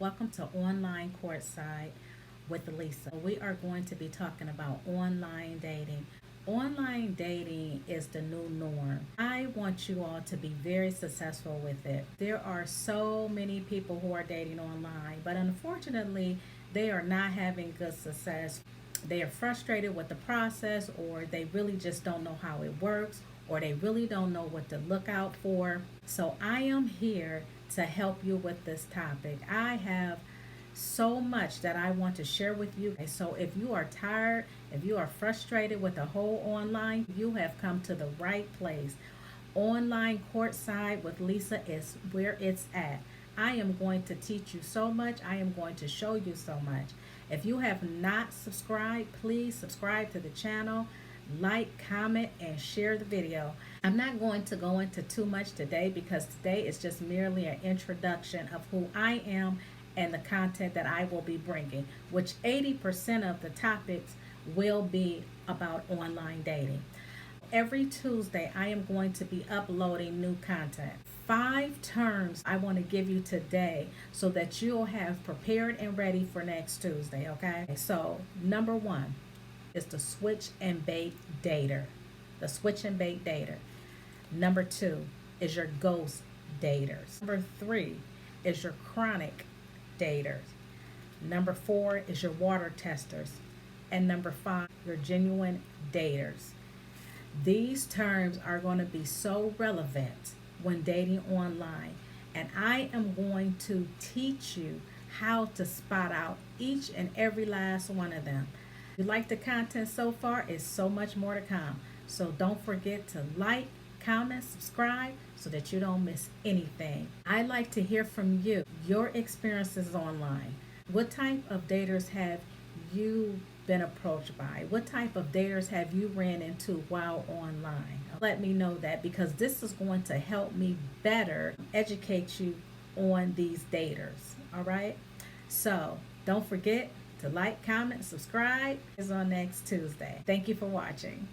Welcome to Online Courtside with Lisa. We are going to be talking about online dating. Online dating is the new norm. I want you all to be very successful with it. There are so many people who are dating online, but unfortunately, they are not having good success. They are frustrated with the process, or they really just don't know how it works, or they really don't know what to look out for. So, I am here to help you with this topic. I have so much that I want to share with you. So if you are tired, if you are frustrated with the whole online, you have come to the right place. Online Courtside with Lisa is where it's at. I am going to teach you so much. I am going to show you so much. If you have not subscribed, please subscribe to the channel, like, comment, and share the video. I'm not going to go into too much today because today is just merely an introduction of who I am and the content that I will be bringing, which 80% of the topics will be about online dating. Every Tuesday, I am going to be uploading new content. 5 terms I want to give you today so that you'll have prepared and ready for next Tuesday, okay? So, number 1 is the switch and bait dater. The switch and bait dater. Number 2 is your ghost daters. Number 3 is your chronic daters. Number 4 is your water testers. And number 5, your genuine daters. These terms are going to be so relevant when dating online. And I am going to teach you how to spot out each and every last one of them. If you like the content so far, it's so much more to come. So don't forget to like, comment, subscribe so that you don't miss anything. I'd like to hear from you, your experiences online. What type of daters have you been approached by? What type of daters have you ran into while online? Let me know that, because this is going to help me better educate you on these daters. All right? So don't forget to like, comment, subscribe. It's on next Tuesday. Thank you for watching.